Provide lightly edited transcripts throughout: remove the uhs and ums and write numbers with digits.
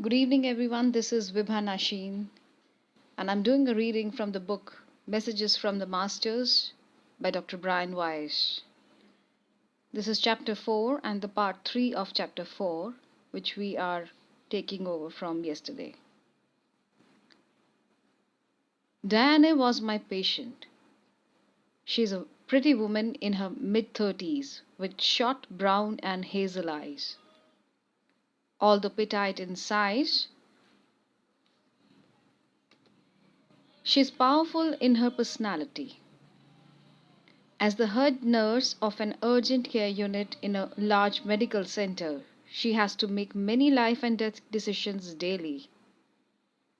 Good evening, everyone. This is Vibha Nasheen, and I'm doing a reading from the book Messages from the Masters by Dr. Brian Weiss. This is chapter 4 and the part 3 of chapter 4, which we are taking over from yesterday. Diana was my patient. She's a pretty woman in her mid 30s with short brown and hazel eyes. Although petite in size, she's powerful in her personality. As the head nurse of an urgent care unit in a large medical center, she has to make many life and death decisions daily,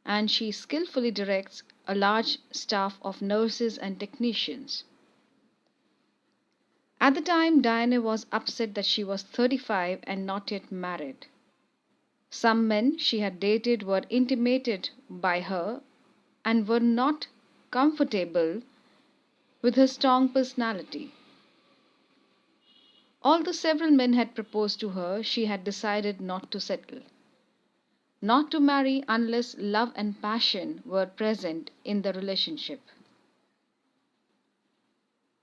and she skillfully directs a large staff of nurses and technicians. At the time, Diana was upset that she was 35 and not yet married. Some men she had dated were intimidated by her and were not comfortable with her strong personality. Although several men had proposed to her, she had decided not to settle, not to marry unless love and passion were present in the relationship.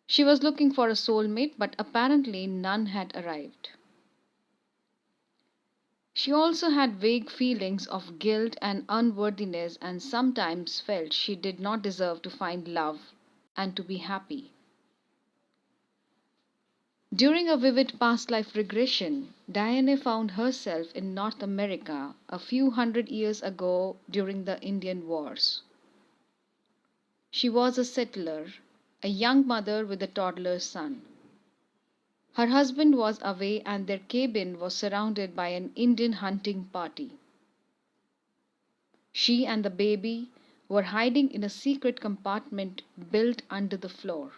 She was looking for a soulmate, but apparently none had arrived. She also had vague feelings of guilt and unworthiness and sometimes felt she did not deserve to find love and to be happy. During a vivid past life regression, Diane found herself in North America a few hundred years ago during the Indian Wars. She was a settler, a young mother with a toddler son. Her husband was away and their cabin was surrounded by an Indian hunting party. She and the baby were hiding in a secret compartment built under the floor.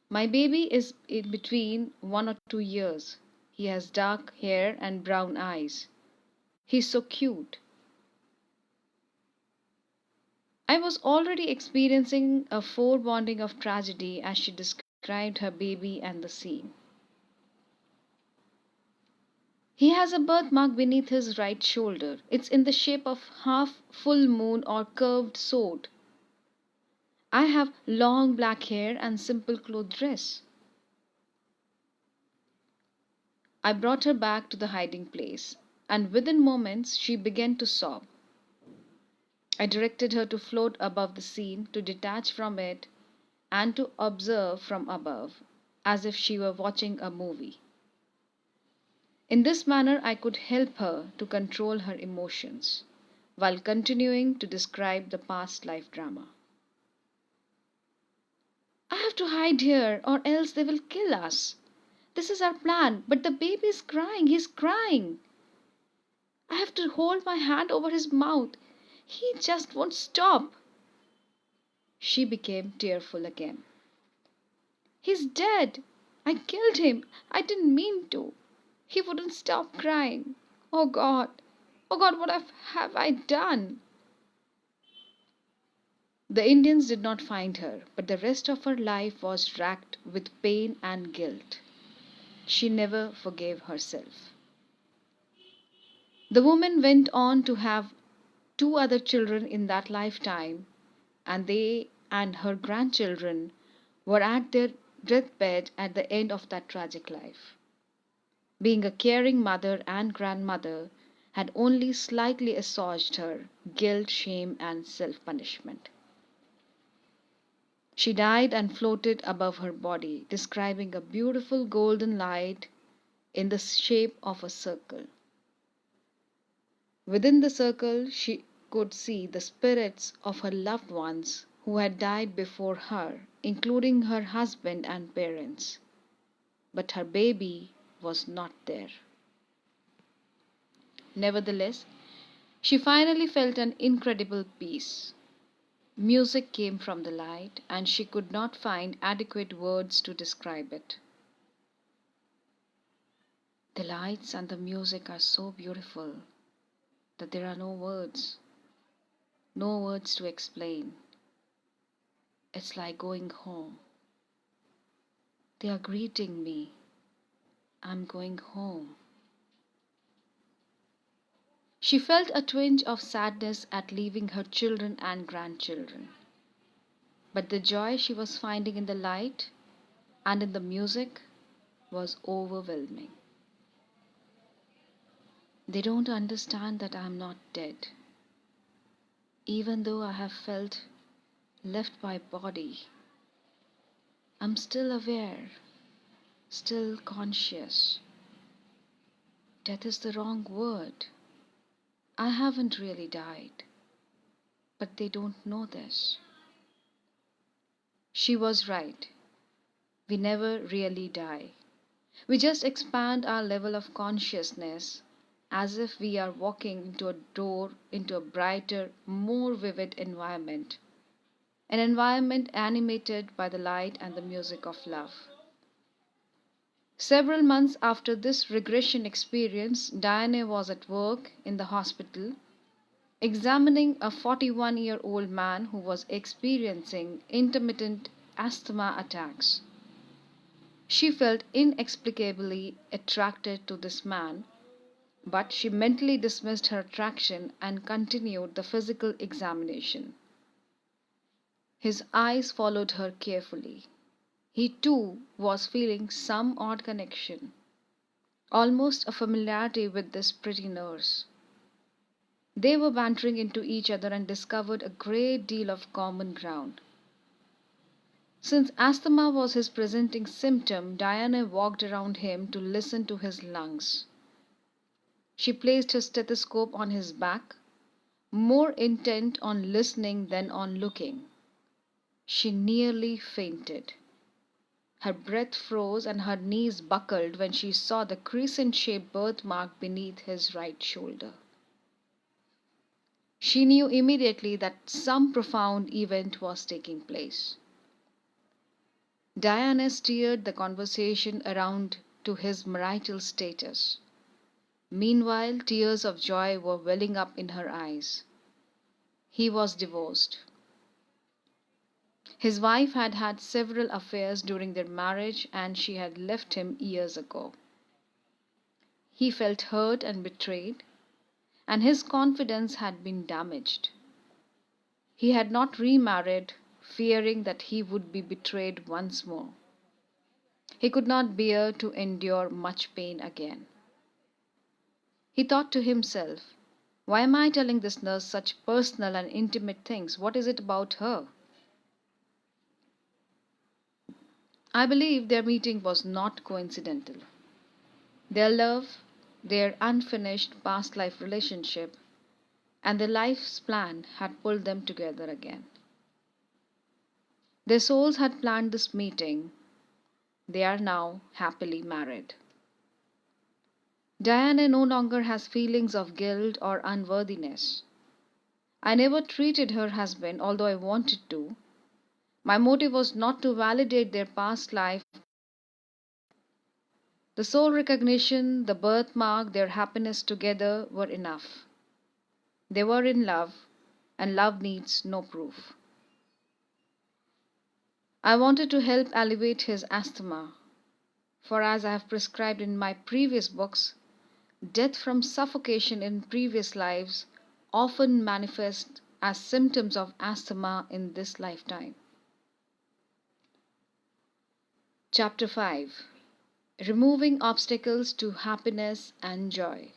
My baby is in between 1 or 2 years. He has dark hair and brown eyes. He's so cute. I was already experiencing a foreboding of tragedy as she described her baby and the scene. He has a birthmark beneath his right shoulder. It's in the shape of half full moon or curved sword. I have long black hair and simple cloth dress. I brought her back to the hiding place, and within moments she began to sob. I directed her to float above the scene, to detach from it, and to observe from above, as if she were watching a movie. In this manner, I could help her to control her emotions, while continuing to describe the past life drama. I have to hide here, or else they will kill us. This is our plan, but the baby is crying, he's crying. I have to hold my hand over his mouth. He just won't stop. She became tearful again. He's dead. I killed him. I didn't mean to. He wouldn't stop crying. Oh God. Oh God, what have I done? The Indians did not find her, but the rest of her life was racked with pain and guilt. She never forgave herself. The woman went on to have 2 other children in that lifetime, and they and her grandchildren were at their deathbed at the end of that tragic life. Being a caring mother and grandmother had only slightly assuaged her guilt, shame, and self punishment. She died and floated above her body, describing a beautiful golden light in the shape of a circle. Within the circle, she could see the spirits of her loved ones who had died before her, including her husband and parents. But her baby was not there. Nevertheless, she finally felt an incredible peace. Music came from the light, and she could not find adequate words to describe it. The lights and the music are so beautiful that there are no words to explain. It's like going home. They are greeting me. I'm going home. She felt a twinge of sadness at leaving her children and grandchildren. But the joy she was finding in the light and in the music was overwhelming. They don't understand that I am not dead. Even though I have felt left by body, I'm still aware, still conscious. Death is the wrong word. I haven't really died, but they don't know this. She was right. We never really die. We just expand our level of consciousness as if we are walking into a door into a brighter, more vivid environment, an environment animated by the light and the music of love. Several months after this regression experience, Diana was at work in the hospital examining a 41-year-old man who was experiencing intermittent asthma attacks. She felt inexplicably attracted to this man, but she mentally dismissed her attraction and continued the physical examination. His eyes followed her carefully. He too was feeling some odd connection, almost a familiarity with this pretty nurse. They were bantering into each other and discovered a great deal of common ground. Since asthma was his presenting symptom, Diana walked around him to listen to his lungs. She placed her stethoscope on his back, more intent on listening than on looking. She nearly fainted. Her breath froze and her knees buckled when she saw the crescent shaped birthmark beneath his right shoulder. She knew immediately that some profound event was taking place. Diana steered the conversation around to his marital status. Meanwhile, tears of joy were welling up in her eyes. He was divorced. His wife had had several affairs during their marriage and she had left him years ago. He felt hurt and betrayed, and his confidence had been damaged. He had not remarried, fearing that he would be betrayed once more. He could not bear to endure much pain again. He thought to himself, why am I telling this nurse such personal and intimate things? What is it about her? I believe their meeting was not coincidental. Their love, their unfinished past life relationship, and their life's plan had pulled them together again. Their souls had planned this meeting. They are now happily married. Diana no longer has feelings of guilt or unworthiness. I never treated her husband, although I wanted to. My motive was not to validate their past life. The soul recognition, the birthmark, their happiness together were enough. They were in love, and love needs no proof. I wanted to help alleviate his asthma, for as I have prescribed in my previous books, death from suffocation in previous lives often manifests as symptoms of asthma in this lifetime. Chapter 5. Removing Obstacles to Happiness and Joy.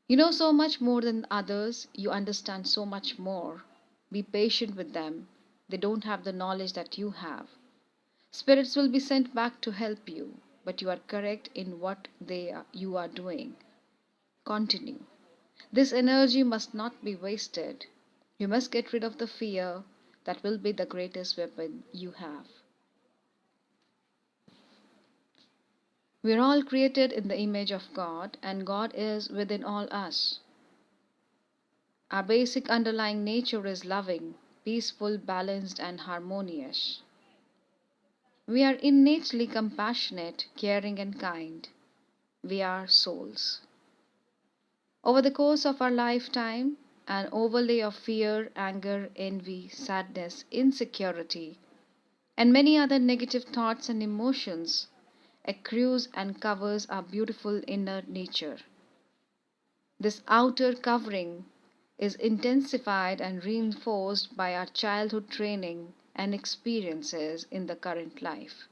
You know so much more than others, you understand so much more. Be patient with them. They don't have the knowledge that you have. Spirits will be sent back to help you, but you are correct in what you are doing. Continue. This energy must not be wasted. You must get rid of the fear. That will be the greatest weapon you have. We are all created in the image of God, and God is within all us. Our basic underlying nature is loving, peaceful, balanced, and harmonious. We are innately compassionate, caring, and kind. We are souls. Over the course of our lifetime, an overlay of fear, anger, envy, sadness, insecurity, and many other negative thoughts and emotions accrues and covers our beautiful inner nature. This outer covering is intensified and reinforced by our childhood training and experiences in the current life.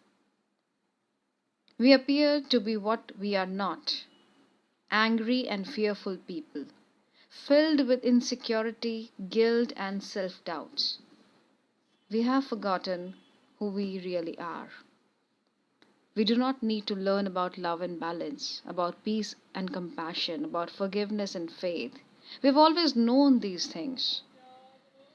We appear to be what we are not: angry and fearful people, filled with insecurity, guilt, and self doubts. We have forgotten who we really are. We do not need to learn about love and balance, about peace and compassion, about forgiveness and faith. We've always known these things.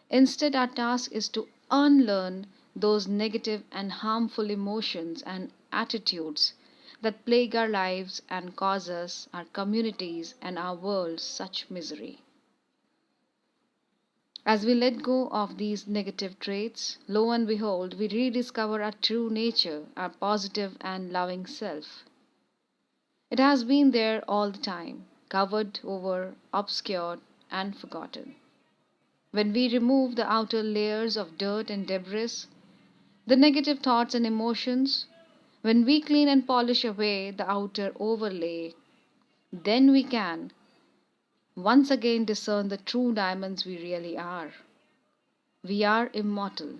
Instead, our task is to unlearn those negative and harmful emotions and attitudes that plague our lives and cause us, our communities, and our world such misery. As we let go of these negative traits, lo and behold, we rediscover our true nature, our positive and loving self. It has been there all the time, covered over, obscured, and forgotten. When we remove the outer layers of dirt and debris, the negative thoughts and emotions, when we clean and polish away the outer overlay, then we can once again discern the true diamonds we really are. We are immortal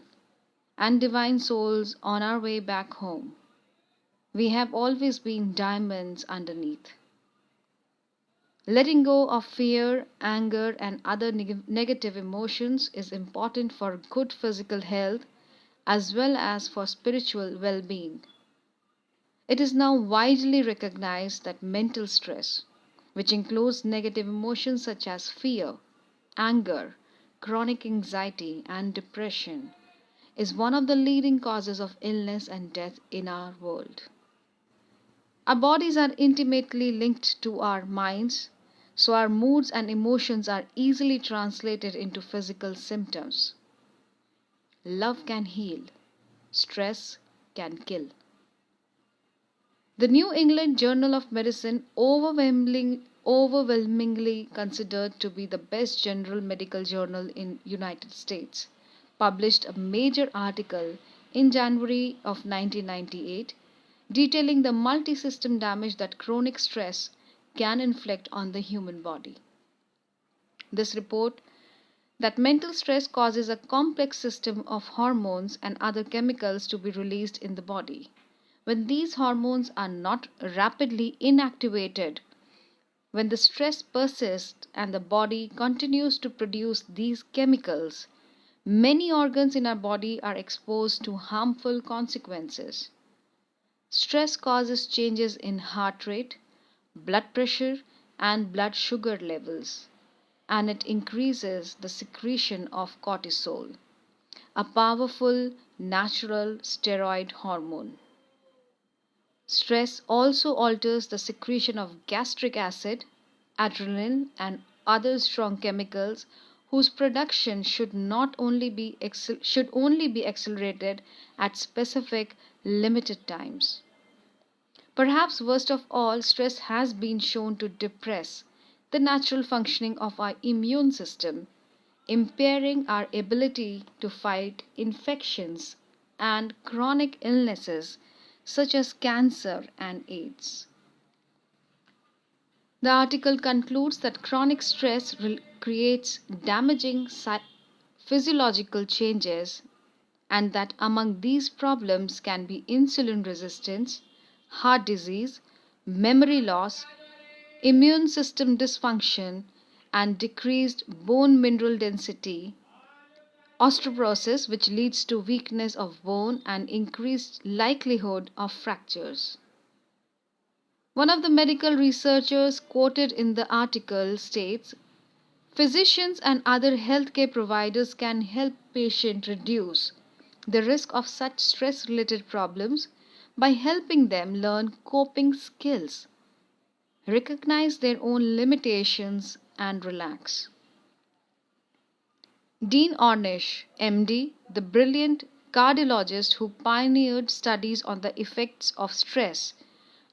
and divine souls on our way back home. We have always been diamonds underneath. Letting go of fear, anger, and other negative emotions is important for good physical health as well as for spiritual well being. It is now widely recognized that mental stress, which includes negative emotions such as fear, anger, chronic anxiety, and depression, is one of the leading causes of illness and death in our world. Our bodies are intimately linked to our minds, so our moods and emotions are easily translated into physical symptoms. Love can heal, stress can kill. The New England Journal of Medicine, overwhelmingly considered to be the best general medical journal in United States, published a major article in January of 1998 detailing the multi-system damage that chronic stress can inflict on the human body. This report that mental stress causes a complex system of hormones and other chemicals to be released in the body. When these hormones are not rapidly inactivated, when the stress persists and the body continues to produce these chemicals, many organs in our body are exposed to harmful consequences. Stress causes changes in heart rate, blood pressure, and blood sugar levels, and it increases the secretion of cortisol, a powerful natural steroid hormone. Stress also alters the secretion of gastric acid, adrenaline, and other strong chemicals whose production should only be accelerated at specific limited times. Perhaps worst of all, stress has been shown to depress the natural functioning of our immune system, impairing our ability to fight infections and chronic illnesses such as cancer and AIDS. The article concludes that chronic stress creates damaging physiological changes, and that among these problems can be insulin resistance, heart disease, memory loss, immune system dysfunction, and decreased bone mineral density, osteoporosis, which leads to weakness of bone and increased likelihood of fractures. One of the medical researchers quoted in the article states, physicians and other healthcare providers can help patients reduce the risk of such stress related problems by helping them learn coping skills, recognize their own limitations, and relax. Dean Ornish, MD, the brilliant cardiologist who pioneered studies on the effects of stress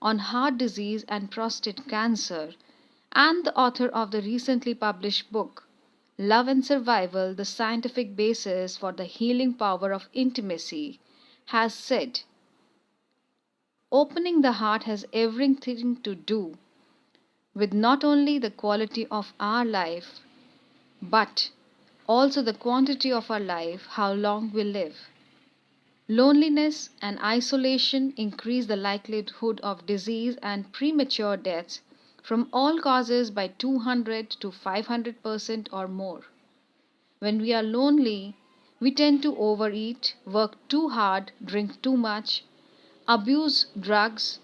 on heart disease and prostate cancer, and the author of the recently published book, Love and Survival: The Scientific Basis for the Healing Power of Intimacy, has said, opening the heart has everything to do with not only the quality of our life, but also the quantity of our life, how long we live. Loneliness and isolation increase the likelihood of disease and premature deaths from all causes by 200 to 500% or more. When we are lonely, we tend to overeat, work too hard, drink too much, abuse drugs,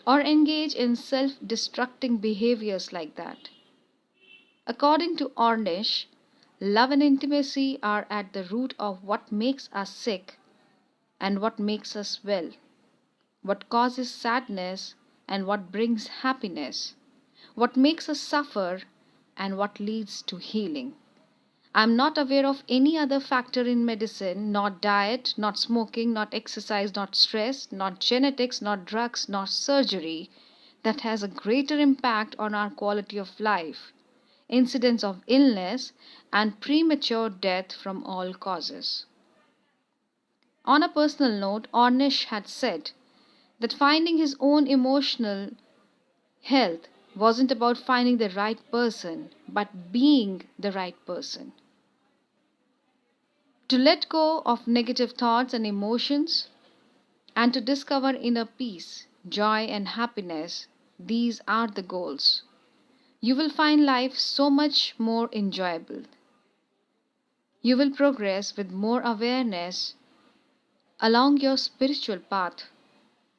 or engage in self destructing behaviors like that. According to Ornish, love and intimacy are at the root of what makes us sick and what makes us well, what causes sadness and what brings happiness, what makes us suffer and what leads to healing. I am not aware of any other factor in medicine, not diet, not smoking, not exercise, not stress, not genetics, not drugs, not surgery, that has a greater impact on our quality of life, incidence of illness, and premature death from all causes. On a personal note, Ornish had said that finding his own emotional health wasn't about finding the right person, but being the right person. To let go of negative thoughts and emotions and to discover inner peace, joy, and happiness, these are the goals. You will find life so much more enjoyable. You will progress with more awareness along your spiritual path,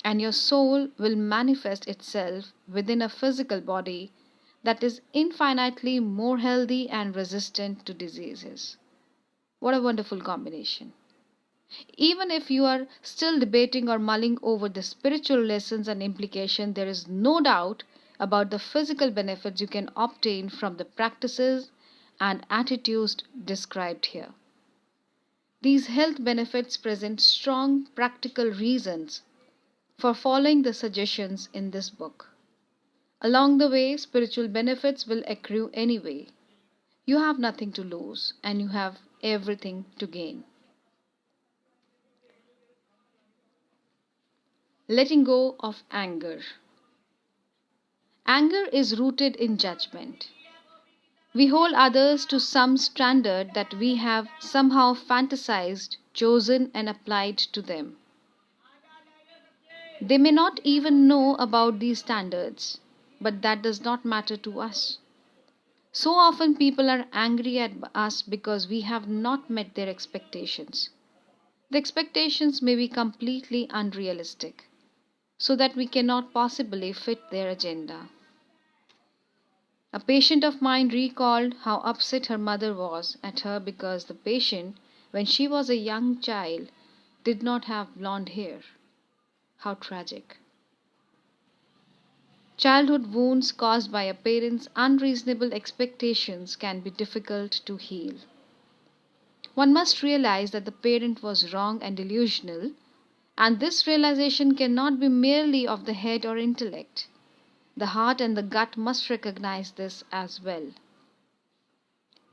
and your soul will manifest itself within a physical body that is infinitely more healthy and resistant to diseases. What a wonderful combination! Even if you are still debating or mulling over the spiritual lessons and implication, there is no doubt about the physical benefits you can obtain from the practices and attitudes described here. These health benefits present strong practical reasons for following the suggestions in this book. Along the way, spiritual benefits will accrue anyway. You have nothing to lose and you have everything to gain. Letting go of anger. Anger is rooted in judgment. We hold others to some standard that we have somehow fantasized, chosen, and applied to them. They may not even know about these standards, but that does not matter to us. So often people are angry at us because we have not met their expectations. The expectations may be completely unrealistic, so that we cannot possibly fit their agenda. A patient of mine recalled how upset her mother was at her because the patient, when she was a young child, did not have blonde hair. How tragic. Childhood wounds caused by a parent's unreasonable expectations can be difficult to heal. One must realize that the parent was wrong and delusional, and this realization cannot be merely of the head or intellect. The heart and the gut must recognize this as well.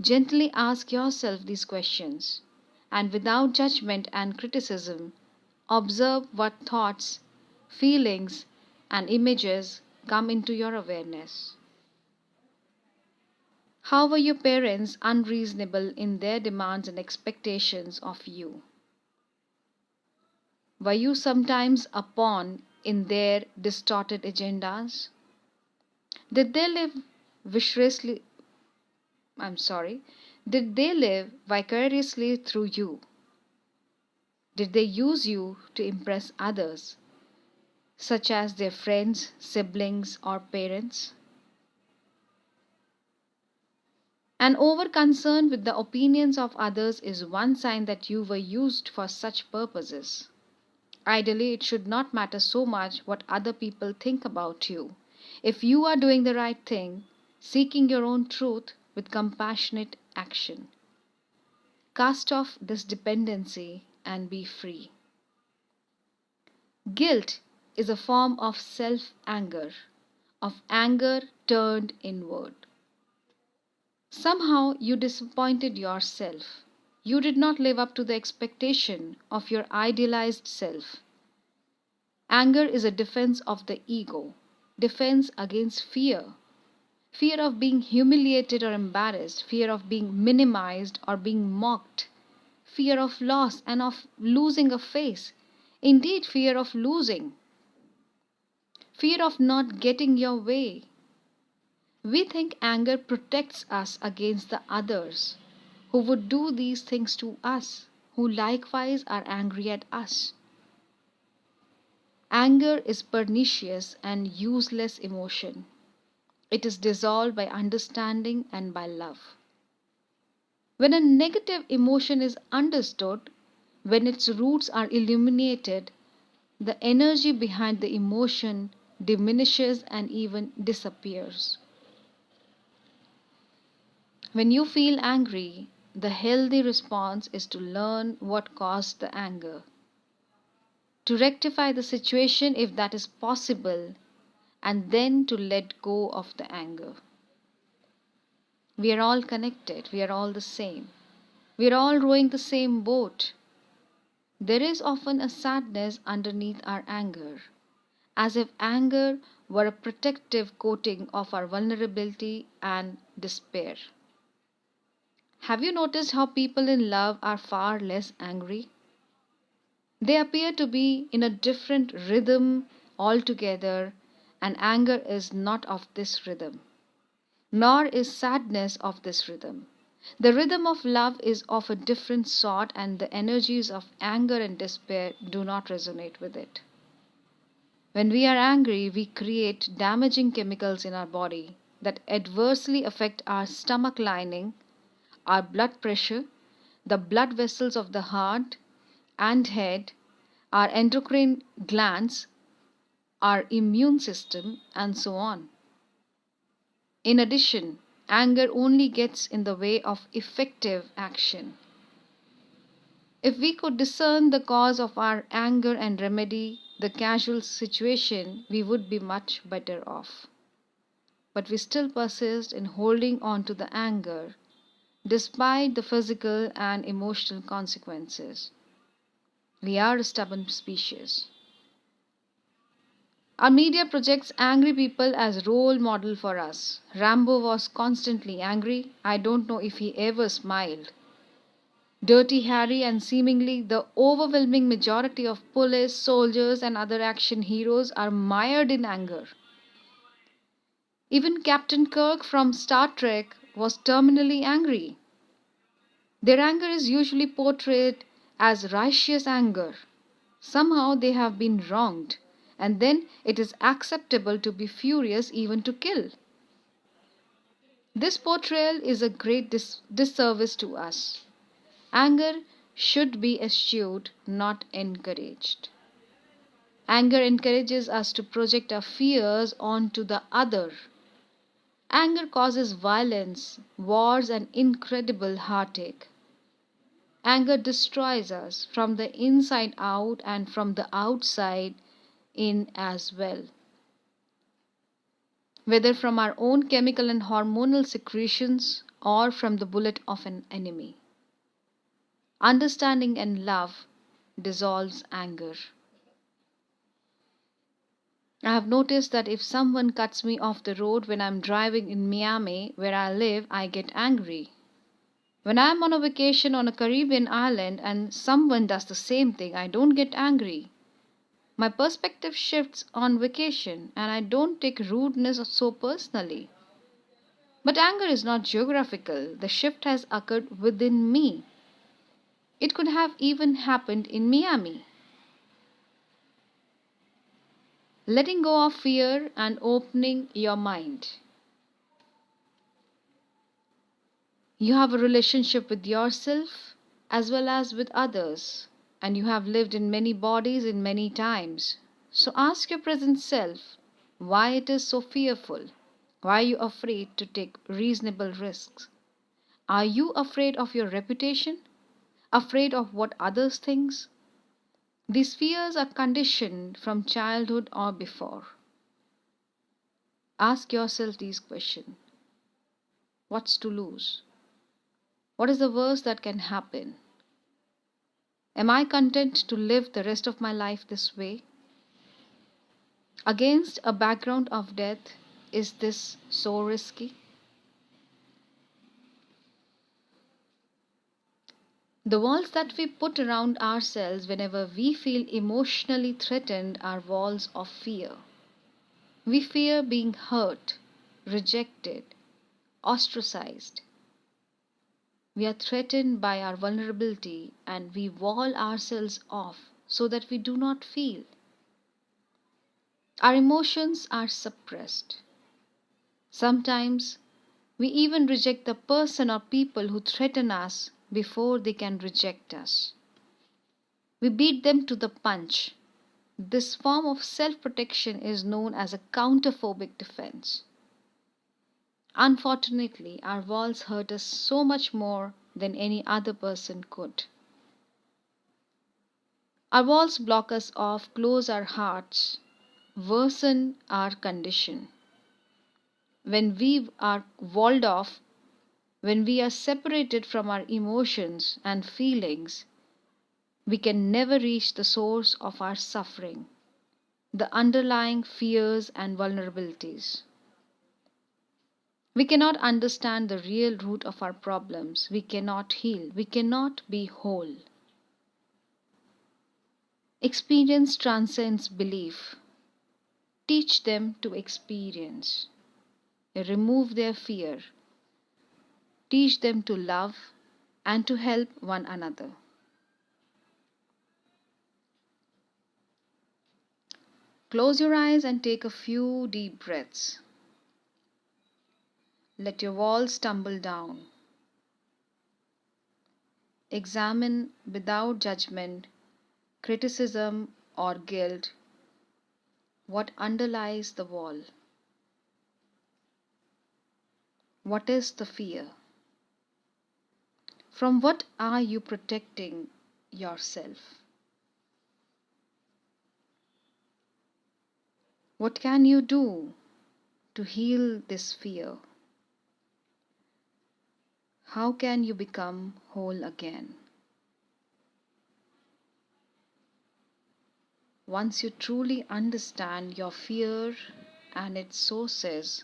Gently ask yourself these questions, and without judgment and criticism, observe what thoughts, feelings, and images come into your awareness. How were your parents unreasonable in their demands and expectations of you? Were you sometimes a pawn in their distorted agendas? Did they live viciously I'm sorry, did they live vicariously through you? Did they use you to impress others, such as their friends, siblings, or parents? An over concern with the opinions of others is one sign that you were used for such purposes. Ideally, it should not matter so much what other people think about you. If you are doing the right thing, seeking your own truth with compassionate action, cast off this dependency and be free. Guilt is a form of self anger, of anger turned inward. Somehow you disappointed yourself. You did not live up to the expectation of your idealized self. Anger is a defense of the ego, defense against fear. fear of being humiliated or embarrassed, fear of being minimized or being mocked, fear of loss and of losing a face. Indeed, fear of losing, fear of not getting your way. We think anger protects us against the others who would do these things to us, who likewise are angry at us. Anger is pernicious and useless emotion. It is dissolved by understanding and by love. When a negative emotion is understood, when its roots are illuminated, the energy behind the emotion diminishes and even disappears. When you feel angry, the healthy response is to learn what caused the anger, to rectify the situation if that is possible, and then to let go of the anger. We are all connected, we are all the same. We are all rowing the same boat. There is often a sadness underneath our anger, as if anger were a protective coating of our vulnerability and despair. Have you noticed how people in love are far less angry? They appear to be in a different rhythm altogether, and anger is not of this rhythm, nor is sadness of this rhythm. The rhythm of love is of a different sort, and the energies of anger and despair do not resonate with it. When we are angry, we create damaging chemicals in our body that adversely affect our stomach lining, our blood pressure, the blood vessels of the heart and head, our endocrine glands, our immune system, and so on. In addition, anger only gets in the way of effective action. If we could discern the cause of our anger and remedy the casual situation, we would be much better off. But we still persist in holding on to the anger despite the physical and emotional consequences. We are a stubborn species. Our media projects angry people as role model for us. Rambo was constantly angry. I don't know if he ever smiled. Dirty Harry and seemingly the overwhelming majority of police, soldiers, and other action heroes are mired in anger. Even Captain Kirk from Star Trek was terminally angry. Their anger is usually portrayed as righteous anger. Somehow they have been wronged, and then it is acceptable to be furious, even to kill. This portrayal is a great disservice to us. Anger should be eschewed, not encouraged. Anger encourages us to project our fears onto the other. Anger causes violence, wars, and incredible heartache. Anger destroys us from the inside out and from the outside in as well, whether from our own chemical and hormonal secretions or from the bullet of an enemy. Understanding and love dissolves anger. I have noticed that if someone cuts me off the road when I'm driving in Miami, where I live, I get angry. When I'm on a vacation on a Caribbean island and someone does the same thing, I don't get angry. My perspective shifts on vacation and I don't take rudeness so personally. But anger is not geographical. The shift has occurred within me. It could have even happened in Miami. Letting go of fear and opening your mind. You have a relationship with yourself as well as with others, and you have lived in many bodies in many times. So ask your present self why it is so fearful. Why are you afraid to take reasonable risks? Are you afraid of your reputation? Afraid of what others think? These fears are conditioned from childhood or before. Ask yourself these questions. What's to lose? What is the worst that can happen? Am I content to live the rest of my life this way? Against a background of death, is this so risky? The walls that we put around ourselves whenever we feel emotionally threatened are walls of fear. We fear being hurt, rejected, ostracized. We are threatened by our vulnerability and we wall ourselves off so that we do not feel. Our emotions are suppressed. Sometimes we even reject the person or people who threaten us before they can reject us. We beat them to the punch. This form of self protection is known as a counterphobic defense. Unfortunately, our walls hurt us so much more than any other person could. Our walls block us off, close our hearts, worsen our condition. When we are walled off, when we are separated from our emotions and feelings, we can never reach the source of our suffering, the underlying fears and vulnerabilities. We cannot understand the real root of our problems. We cannot heal. We cannot be whole. Experience transcends belief. Teach them to experience. Remove their fear. Teach them to love and to help one another. Close your eyes and take a few deep breaths. Let your walls tumble down. Examine without judgment, criticism, or guilt what underlies the wall. What is the fear? From what are you protecting yourself? What can you do to heal this fear? How can you become whole again? Once you truly understand your fear and its sources,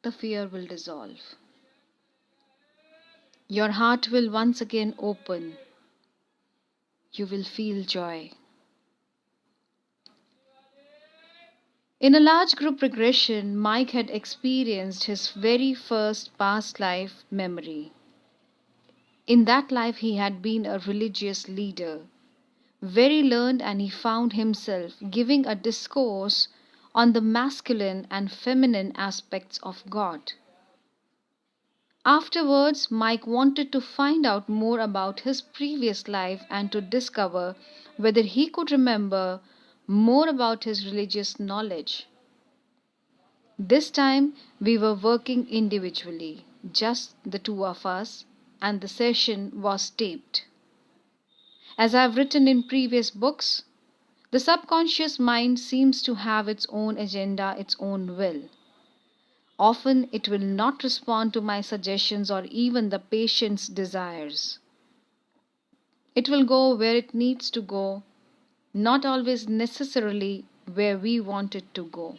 the fear will dissolve. Your heart will once again open. You will feel joy. In a large group regression, Mike had experienced his very first past life memory. In that life, he had been a religious leader, very learned, and he found himself giving a discourse on the masculine and feminine aspects of God. Afterwards, Mike wanted to find out more about his previous life and to discover whether he could remember more about his religious knowledge. This time, we were working individually, just the two of us, and the session was taped. As I've written in previous books, the subconscious mind seems to have its own agenda, its own will. Often it will not respond to my suggestions or even the patient's desires. It will go where it needs to go, not always necessarily where we want it to go.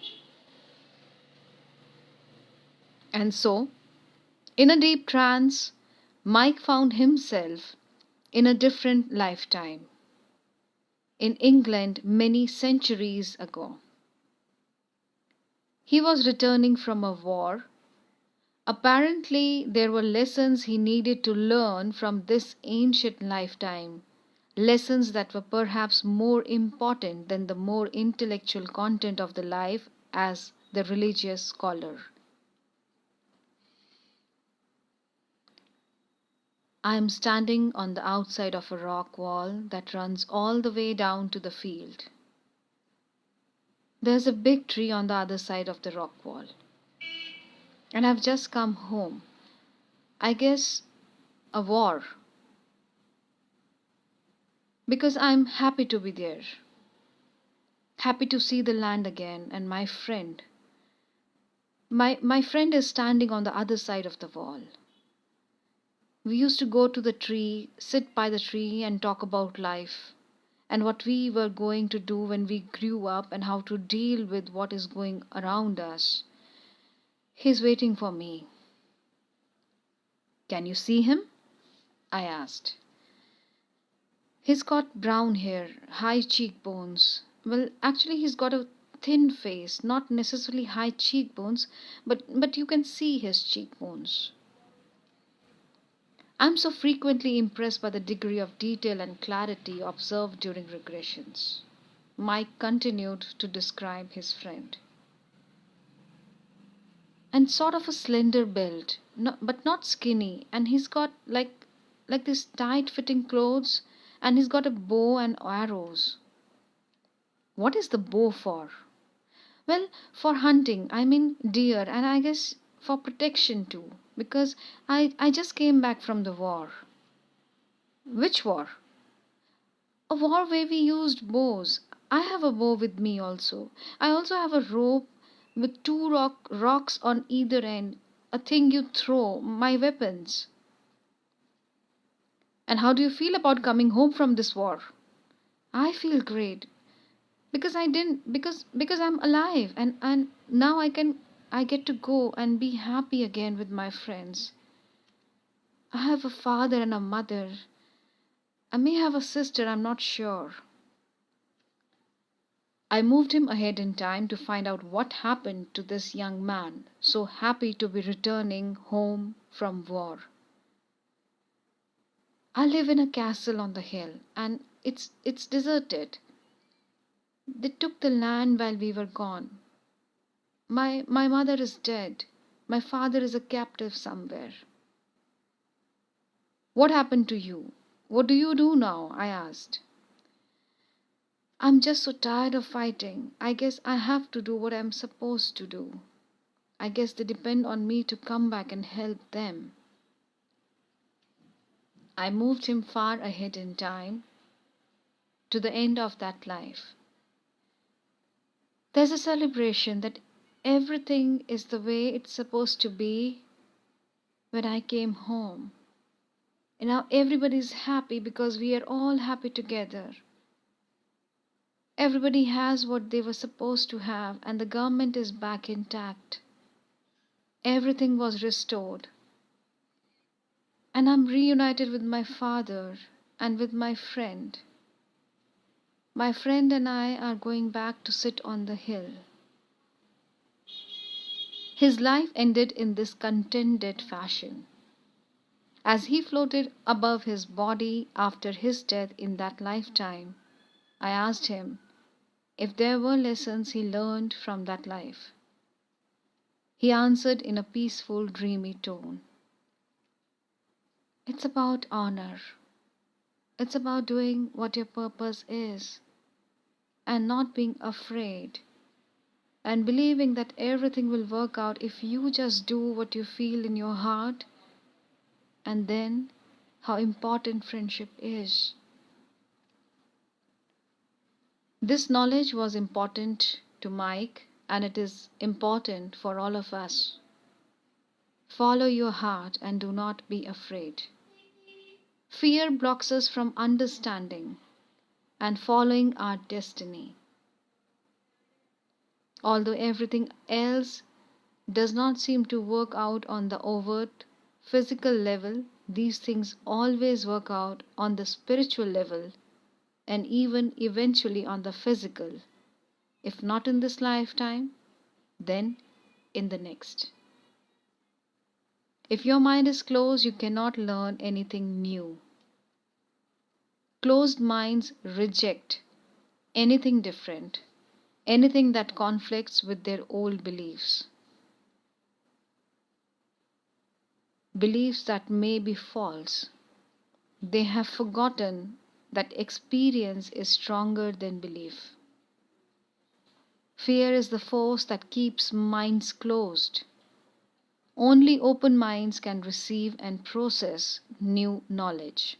And so, in a deep trance, Mike found himself in a different lifetime, in England many centuries ago. He was returning from a war. Apparently, there were lessons he needed to learn from this ancient lifetime, lessons that were perhaps more important than the more intellectual content of the life as the religious scholar. I am standing on the outside of a rock wall that runs all the way down to the field. There's a big tree on the other side of the rock wall. And I've just come home. I guess a war. Because I'm happy to be there. Happy to see the land again and my friend. My friend is standing on the other side of the wall. We used to go to the tree, sit by the tree and talk about life. and what we were going to do when we grew up and how to deal with what is going around us. He's waiting for me. Can you see him? I asked. He's got brown hair, high cheekbones. Well, actually, he's got a thin face, not necessarily high cheekbones, but you can see his cheekbones. I'm so frequently impressed by the degree of detail and clarity observed during regressions. Mike continued to describe his friend. And sort of a slender build, but not skinny, and he's got like these tight fitting clothes, and he's got a bow and arrows. What is the bow for? Well, for hunting, I mean deer, and I guess for protection too, because I just came back from the war. Which war? A war where we used bows. I have a bow with me also. I also have a rope with two rocks on either end, a thing you throw, my weapons. And how do you feel about coming home from this war? I feel great because I didn't because I'm alive, and now I get to go and be happy again with my friends. I have a father and a mother. I may have a sister, I'm not sure. I moved him ahead in time to find out what happened to this young man, so happy to be returning home from war. I live in a castle on the hill, and it's deserted. They took the land while we were gone. My mother is dead. My father is a captive somewhere. What happened to you? What do you do now? I asked. I'm just so tired of fighting. I guess I have to do what I'm supposed to do. I guess they depend on me to come back and help them. I moved him far ahead in time to the end of that life. There's a celebration that everything is the way it's supposed to be when I came home. And now everybody's happy because we are all happy together. Everybody has what they were supposed to have, and the government is back intact. Everything was restored. And I'm reunited with my father and with my friend. My friend and I are going back to sit on the hill. His life ended in this contented fashion. As he floated above his body after his death in that lifetime, I asked him if there were lessons he learned from that life. He answered in a peaceful, dreamy tone. It's about honor. It's about doing what your purpose is and not being afraid and believing that everything will work out if you just do what you feel in your heart, and then how important friendship is. This knowledge was important to Mike, and it is important for all of us. Follow your heart and do not be afraid. Fear blocks us from understanding and following our destiny. Although everything else does not seem to work out on the overt physical level, these things always work out on the spiritual level and even eventually on the physical. If not in this lifetime, then in the next. If your mind is closed, you cannot learn anything new. Closed minds reject anything different, anything that conflicts with their old beliefs. Beliefs that may be false. They have forgotten that experience is stronger than belief. Fear is the force that keeps minds closed. Only open minds can receive and process new knowledge.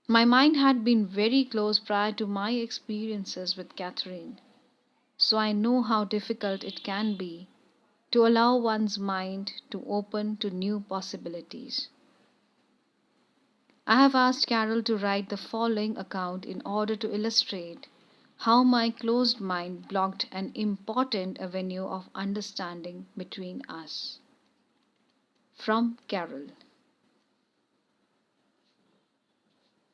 My mind had been very closed prior to my experiences with Catherine, so I know how difficult it can be to allow one's mind to open to new possibilities. I have asked Carol to write the following account in order to illustrate how my closed mind blocked an important avenue of understanding between us. From Carol.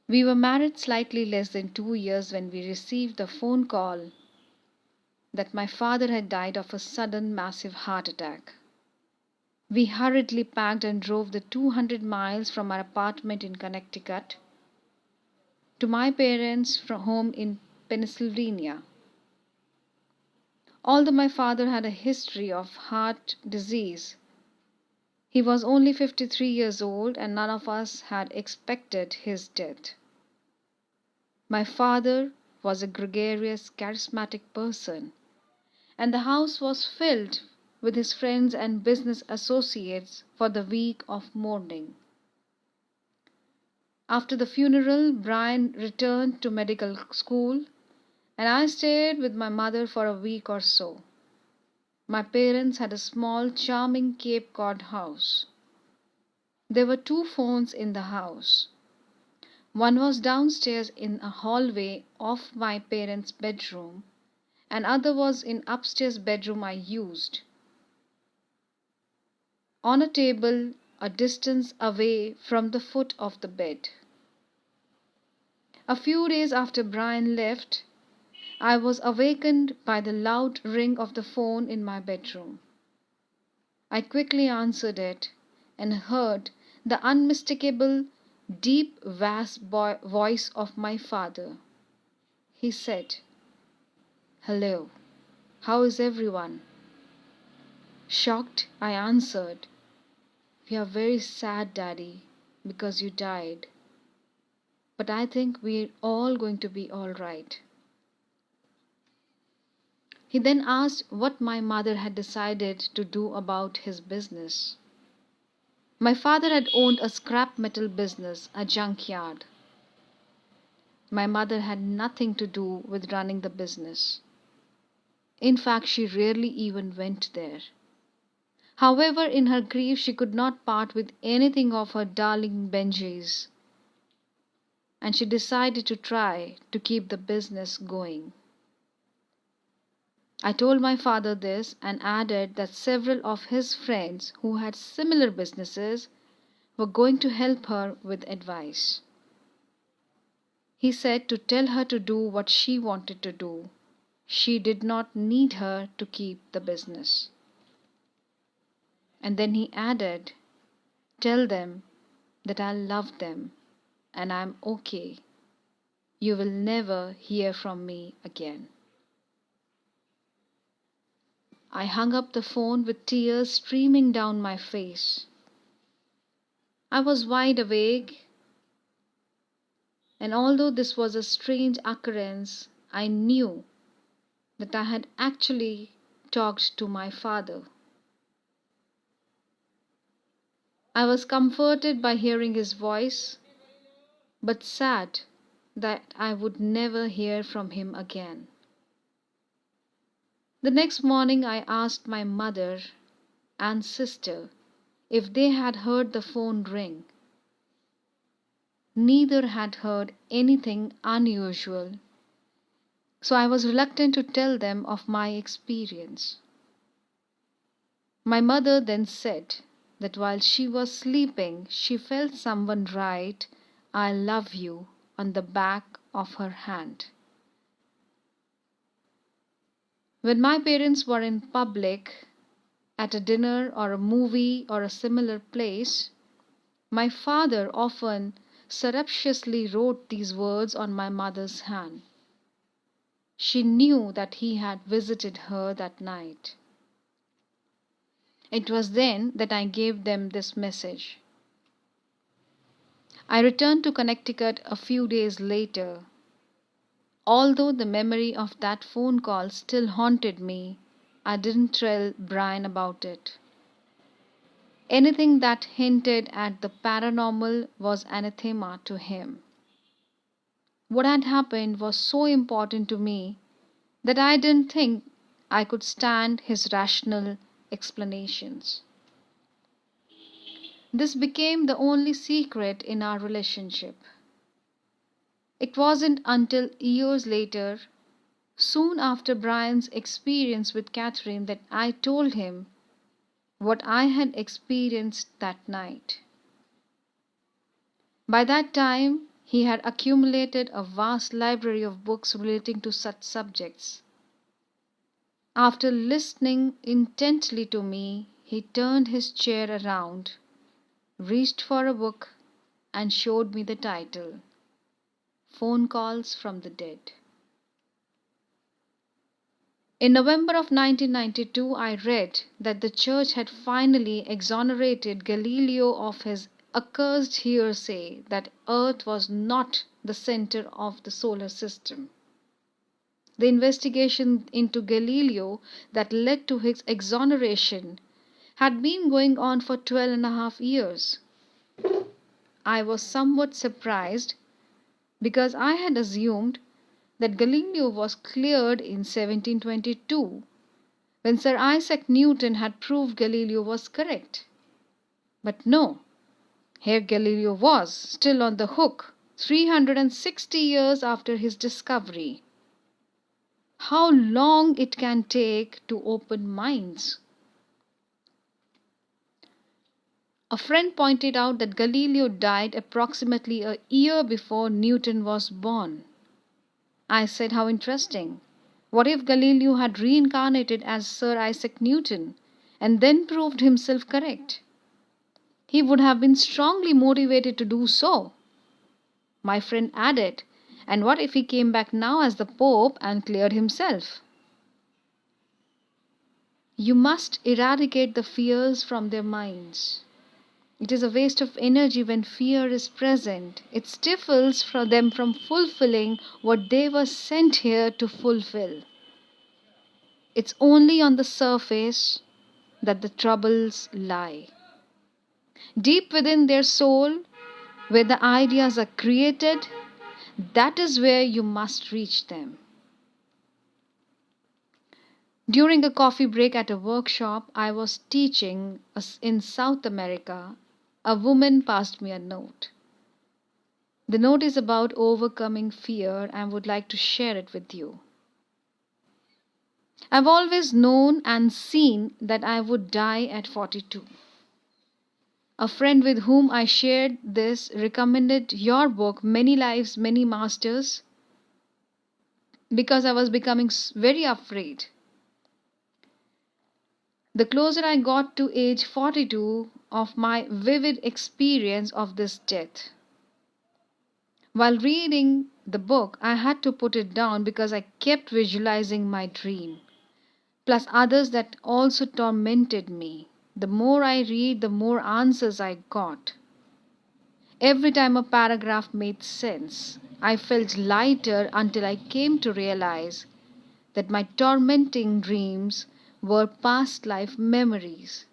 We were married slightly less than 2 years when we received the phone call that my father had died of a sudden massive heart attack. We hurriedly packed and drove the 200 miles from our apartment in Connecticut to my parents' home in Pennsylvania. Although my father had a history of heart disease, he was only 53 years old and none of us had expected his death. My father was a gregarious, charismatic person, and the house was filled with his friends and business associates for the week of mourning. After the funeral, Brian returned to medical school, and I stayed with my mother for a week or so. My parents had a small, charming Cape Cod house. There were two phones in the house. One was downstairs in a hallway off my parents' bedroom, and other was in upstairs bedroom I used. On a table a distance away from the foot of the bed. A few days after Brian left, I was awakened by the loud ring of the phone in my bedroom. I quickly answered it and heard the unmistakable, deep, vast voice of my father. He said, "Hello, how is everyone?" Shocked, I answered, "We are very sad, Daddy, because you died. But I think we're all going to be all right." He then asked what my mother had decided to do about his business. My father had owned a scrap metal business, a junkyard. My mother had nothing to do with running the business. In fact, she rarely even went there. However, in her grief, she could not part with anything of her darling Benji's, and she decided to try to keep the business going. I told my father this and added that several of his friends who had similar businesses were going to help her with advice. He said to tell her to do what she wanted to do. She did not need her to keep the business. And then he added, "Tell them that I love them and I'm okay. You will never hear from me again." I hung up the phone with tears streaming down my face. I was wide awake, and although this was a strange occurrence, I knew that I had actually talked to my father. I was comforted by hearing his voice, but sad that I would never hear from him again. The next morning I asked my mother and sister if they had heard the phone ring. Neither had heard anything unusual, so I was reluctant to tell them of my experience. My mother then said that while she was sleeping, she felt someone write, "I love you," on the back of her hand. When my parents were in public, at a dinner or a movie or a similar place, my father often surreptitiously wrote these words on my mother's hand. She knew that he had visited her that night. It was then that I gave them this message. I returned to Connecticut a few days later. Although the memory of that phone call still haunted me, I didn't tell Brian about it. Anything that hinted at the paranormal was anathema to him. What had happened was so important to me that I didn't think I could stand his rational explanations. This became the only secret in our relationship. It wasn't until years later, soon after Brian's experience with Catherine, that I told him what I had experienced that night. By that time, he had accumulated a vast library of books relating to such subjects. After listening intently to me, he turned his chair around, reached for a book, and showed me the title, Phone Calls from the Dead. In November of 1992, I read that the church had finally exonerated Galileo of his accursed hearsay that Earth was not the center of the solar system. The investigation into Galileo that led to his exoneration had been going on for 12.5 years. I was somewhat surprised because I had assumed that Galileo was cleared in 1722 when Sir Isaac Newton had proved Galileo was correct. But no, here Galileo was, still on the hook, 360 years after his discovery. How long it can take to open minds. A friend pointed out that Galileo died approximately a year before Newton was born. I said, how interesting. What if Galileo had reincarnated as Sir Isaac Newton and then proved himself correct? He would have been strongly motivated to do so. My friend added, and what if he came back now as the Pope and cleared himself? You must eradicate the fears from their minds. It is a waste of energy when fear is present. It stifles them from fulfilling what they were sent here to fulfill. It's only on the surface that the troubles lie. Deep within their soul, where the ideas are created, that is where you must reach them. During a coffee break at a workshop I was teaching in South America, a woman passed me a note. The note is about overcoming fear and would like to share it with you. I've always known and seen that I would die at 42. A friend with whom I shared this recommended your book, Many Lives, Many Masters, because I was becoming very afraid. The closer I got to age 42 of my vivid experience of this death. While reading the book, I had to put it down because I kept visualizing my dream, plus others that also tormented me. The more I read, the more answers I got. Every time a paragraph made sense, I felt lighter until I came to realize that my tormenting dreams were past life memories.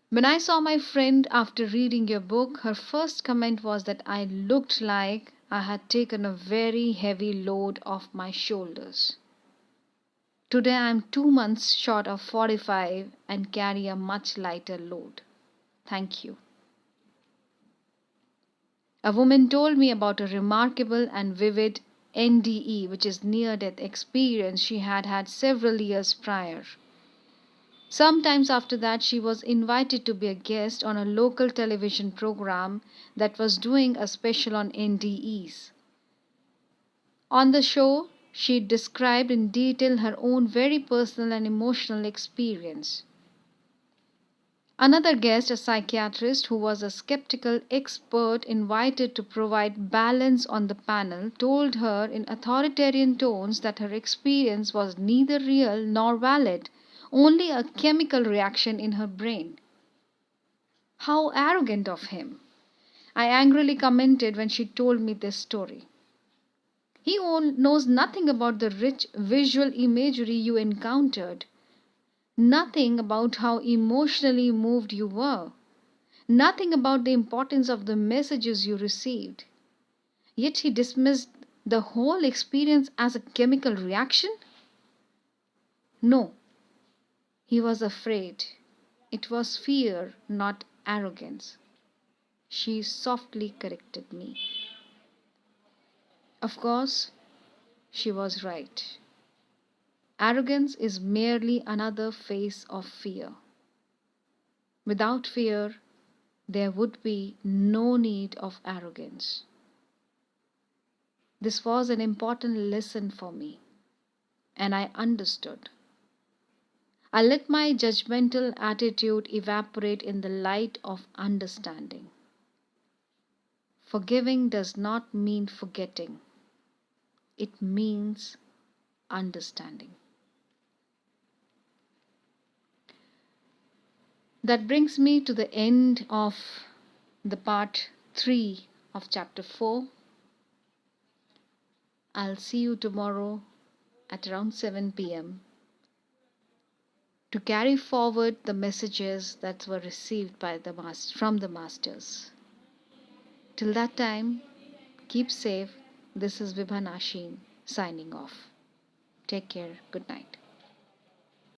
When I saw my friend after reading your book, her first comment was that I looked like I had taken a very heavy load off my shoulders. Today I am 2 months short of 45 and carry a much lighter load. Thank you. A woman told me about a remarkable and vivid NDE, which is near-death experience she had had several years prior. Sometimes after that, she was invited to be a guest on a local television program that was doing a special on NDEs. On the show, she described in detail her own very personal and emotional experience. Another guest, a psychiatrist who was a skeptical expert invited to provide balance on the panel, told her in authoritarian tones that her experience was neither real nor valid, only a chemical reaction in her brain. How arrogant of him! I angrily commented when she told me this story. He knows nothing about the rich visual imagery you encountered, nothing about how emotionally moved you were, nothing about the importance of the messages you received. Yet he dismissed the whole experience as a chemical reaction? No, he was afraid. It was fear, not arrogance. She softly corrected me. Of course, she was right. Arrogance is merely another face of fear. Without fear, there would be no need of arrogance. This was an important lesson for me, and I understood. I let my judgmental attitude evaporate in the light of understanding. Forgiving does not mean forgetting, it means understanding. That brings me to the end of the part 3 of chapter 4. I'll see you tomorrow at around 7 p.m. to carry forward the messages that were received by from the masters. Till that time, keep safe. This is Vibha Nasheen signing off. Take care. Good night.